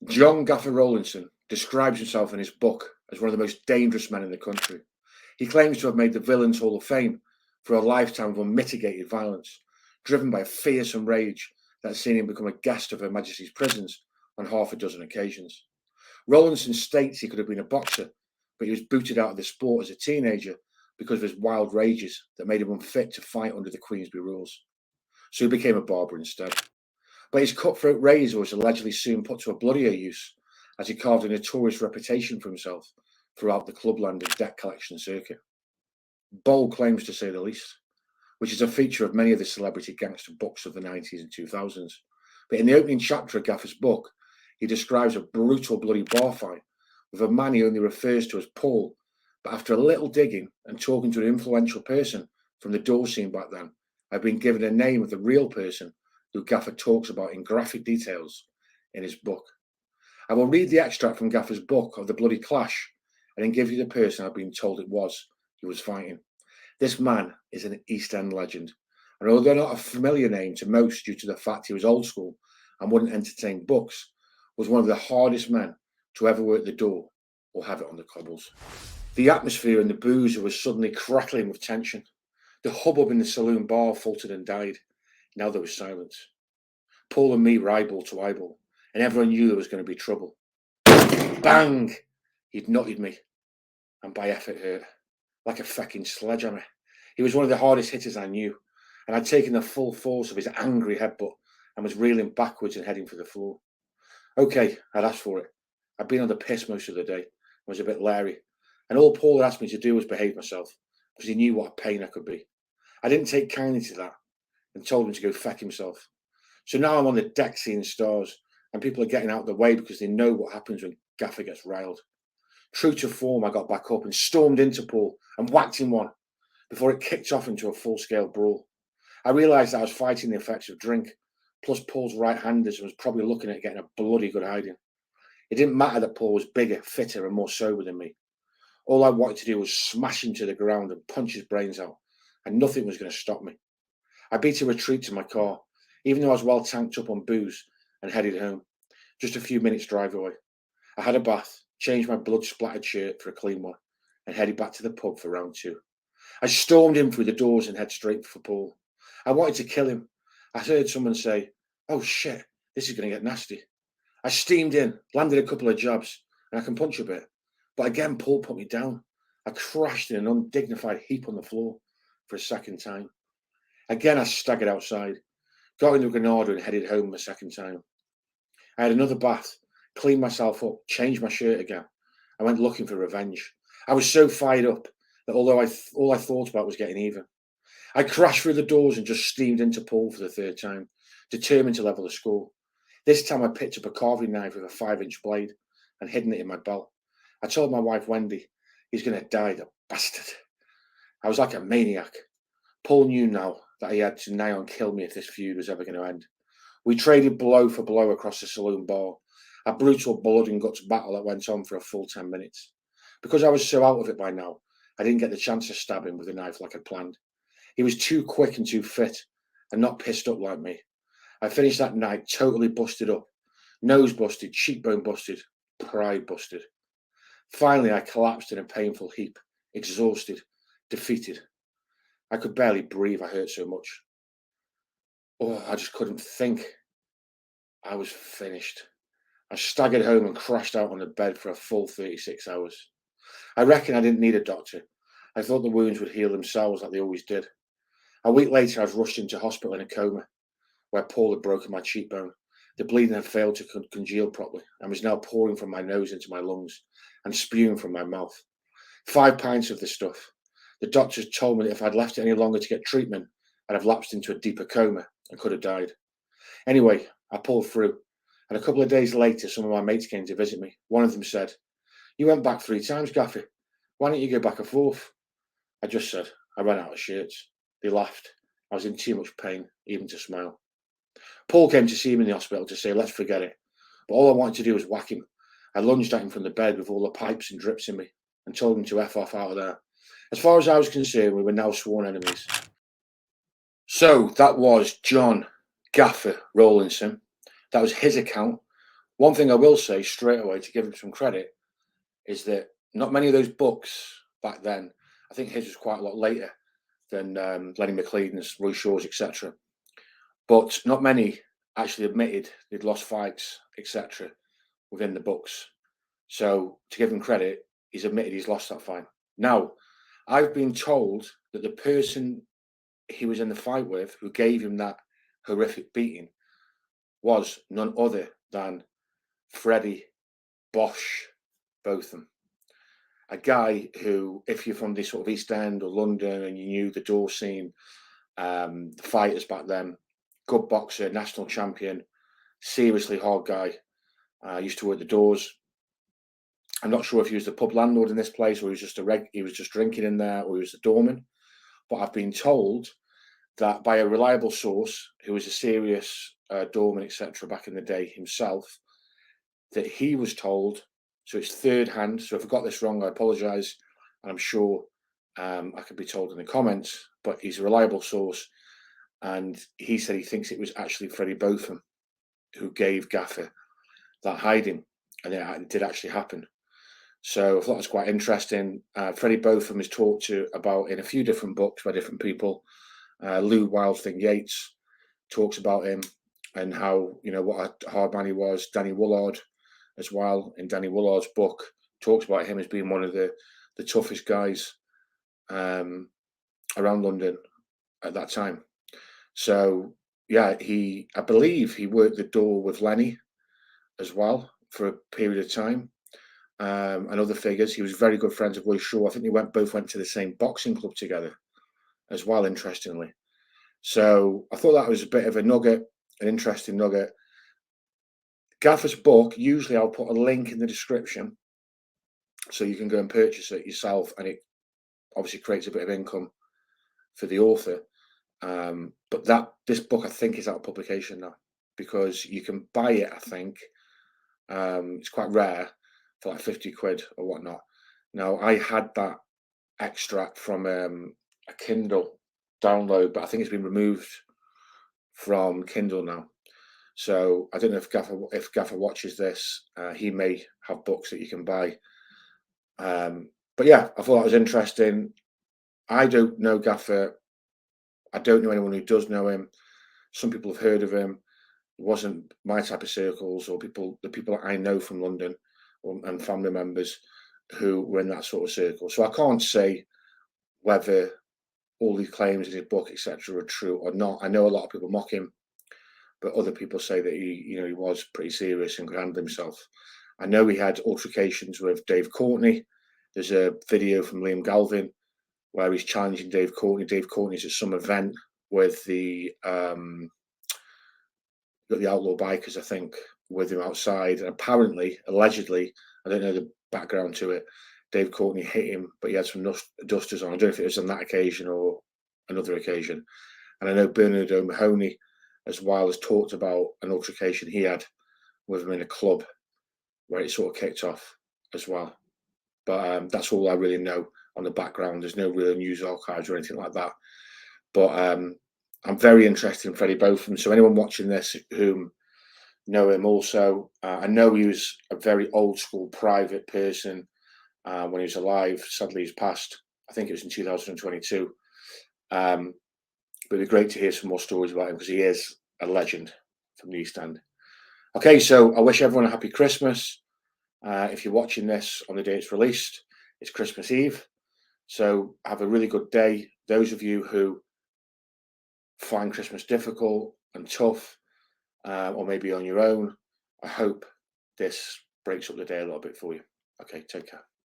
John Gaffer Rollinson describes himself in his book as one of the most dangerous men in the country. He claims to have made the Villains Hall of Fame for a lifetime of unmitigated violence, driven by a fearsome rage that has seen him become a guest of Her Majesty's prisons on half a dozen occasions. Rollinson states he could have been a boxer, but he was booted out of the sport as a teenager because of his wild rages that made him unfit to fight under the Queensberry rules. So he became a barber instead. But his cutthroat razor was allegedly soon put to a bloodier use, as he carved a notorious reputation for himself throughout the clubland and debt collection circuit. Bold claims, to say the least, which is a feature of many of the celebrity gangster books of the 90s and 2000s. But in the opening chapter of Gaffer's book, he describes a brutal, bloody bar fight with a man he only refers to as Paul. But after a little digging and talking to an influential person from the door scene back then, I've been given a name of the real person who Gaffer talks about in graphic details in his book. I will read the extract from Gaffer's book of the bloody clash and then give you the person I've been told it was he was fighting. This man is an East End legend, and although not a familiar name to most due to the fact he was old school and wouldn't entertain books, was one of the hardest men to ever work the door or have it on the cobbles. The atmosphere in the boozer was suddenly crackling with tension. The hubbub in the saloon bar faltered and died. Now there was silence. Paul and me were eyeball to eyeball, and everyone knew there was going to be trouble. Bang! He'd nutted me, and by effort hurt, like a fucking sledgehammer. He was one of the hardest hitters I knew, and I'd taken the full force of his angry headbutt and was reeling backwards and heading for the floor. Okay, I'd asked for it. I'd been on the piss most of the day and was a bit leery, and all Paul had asked me to do was behave myself, because he knew what a pain I could be. I didn't take kindly to that, and told him to go feck himself. So now I'm on the deck seeing stars, and people are getting out of the way because they know what happens when Gaffer gets riled. True to form, I got back up and stormed into Paul and whacked him one before it kicked off into a full-scale brawl. I realised that I was fighting the effects of drink, plus Paul's right-handers and was probably looking at getting a bloody good hiding. It didn't matter that Paul was bigger, fitter and more sober than me. All I wanted to do was smash him to the ground and punch his brains out, and nothing was going to stop me. I beat a retreat to my car, even though I was well tanked up on booze, and headed home, just a few minutes drive away. I had a bath, changed my blood-splattered shirt for a clean one, and headed back to the pub for round two. I stormed in through the doors and head straight for Paul. I wanted to kill him. I heard someone say, "Oh shit, this is going to get nasty." I steamed in, landed a couple of jabs, and I can punch a bit. But again, Paul put me down. I crashed in an undignified heap on the floor for a second time. Again, I staggered outside, got into a Granada and headed home a second time. I had another bath, cleaned myself up, changed my shirt again. I went looking for revenge. I was so fired up that all I thought about was getting even. I crashed through the doors and just steamed into Paul for the third time, determined to level the score. This time I picked up a carving knife with a 5-inch blade and hidden it in my belt. I told my wife, Wendy, "He's going to die, the bastard." I was like a maniac. Paul knew now that he had to nigh on kill me if this feud was ever going to end. We traded blow for blow across the saloon bar, a brutal blood and guts battle that went on for a full 10 minutes. Because I was so out of it by now, I didn't get the chance to stab him with a knife like I'd planned. He was too quick and too fit, and not pissed up like me. I finished that night totally busted up, nose busted, cheekbone busted, pride busted. Finally, I collapsed in a painful heap, exhausted, defeated. I could barely breathe, I hurt so much. Oh, I just couldn't think. I was finished. I staggered home and crashed out on the bed for a full 36 hours. I reckon I didn't need a doctor. I thought the wounds would heal themselves like they always did. A week later, I was rushed into hospital in a coma, where Paul had broken my cheekbone. The bleeding had failed to congeal properly and was now pouring from my nose into my lungs and spewing from my mouth. 5 pints of the stuff. The doctors told me that if I'd left it any longer to get treatment, I'd have lapsed into a deeper coma and could have died. Anyway, I pulled through, and a couple of days later, some of my mates came to visit me. One of them said, "You went back 3 times, Gaffer. Why don't you go back a 4th? I just said, "I ran out of shirts." They laughed. I was in too much pain, even to smile. Paul came to see me in the hospital to say, "Let's forget it." But all I wanted to do was whack him. I lunged at him from the bed with all the pipes and drips in me and told him to F off out of there. As far as I was concerned, we were now sworn enemies. So that was John Gaffer Rollinson. That was his account One thing I will say straight away to give him some credit is that not many of those books back then, I think his was quite a lot later than Lenny McLean's, Roy Shaw's, etc. But not many actually admitted they'd lost fights, etc. within the books. So to give him credit, he's admitted he's lost that fight. Now, I've been told that the person he was in the fight with who gave him that horrific beating was none other than Freddie Bosch Botham. A guy who, if you're from this sort of East End or London and you knew the door scene, the fighters back then, good boxer, national champion, seriously hard guy, used to work the doors. I'm not sure if he was the pub landlord in this place or he was just drinking in there, or he was the doorman. But I've been told that by a reliable source who was a serious doorman, etc., back in the day himself, that he was told, so it's third hand, so if I got this wrong, I apologise, and I'm sure I could be told in the comments, but he's a reliable source, and he said he thinks it was actually Freddie Botham who gave Gaffer that hiding, and it did actually happen. So I thought it was quite interesting. Freddie Botham is talked to about in a few different books by different people. Lou Wild Thing Yates talks about him and how, you know, what a hard man he was. Danny Woolard as well, in Danny Woolard's book, talks about him as being one of the toughest guys around London at that time. So yeah, I believe he worked the door with Lenny as well for a period of time, and other figures. He was very good friends with Roy Shaw. I think they both went to the same boxing club together as well, interestingly. So I thought that was a bit of a nugget, an interesting nugget. Gaffer's book, usually I'll put a link in the description so you can go and purchase it yourself, and it obviously creates a bit of income for the author. But this book, I think, is out of publication now, because you can buy it, I think. It's quite rare for like 50 quid or whatnot. Now, I had that extract from a Kindle download, but I think it's been removed from Kindle now. So I don't know if Gaffer watches this. He may have books that you can buy. But yeah, I thought that was interesting. I don't know Gaffer. I don't know anyone who does know him. Some people have heard of him. It wasn't my type of circles or the people that I know from London and family members who were in that sort of circle. So I can't say whether all these claims in his book, etc., are true or not. I know a lot of people mock him, but other people say that he was pretty serious and could handle himself. I know he had altercations with Dave Courtney. There's a video from Liam Galvin where he's challenging Dave Courtney. Dave Courtney's at some event with the outlaw bikers, I think, with him outside. And apparently, allegedly, I don't know the background to it, Dave Courtney hit him, but he had some dusters on. I don't know if it was on that occasion or another occasion. And I know Bernard O'Mahony as well has talked about an altercation he had with him in a club where it sort of kicked off as well. But that's all I really know on the background. There's no real news archives or anything like that. But I'm very interested in Freddie Botham. So anyone watching this whom know him also, I know he was a very old school private person when he was alive. Sadly, he's passed. I think it was in 2022. But it'd be great to hear some more stories about him because he is a legend from the East End. Okay, so I wish everyone a happy Christmas. If you're watching this on the day it's released, it's Christmas Eve. So have a really good day. Those of you who find Christmas difficult and tough, or maybe on your own, I hope this breaks up the day a little bit for you. Okay, take care.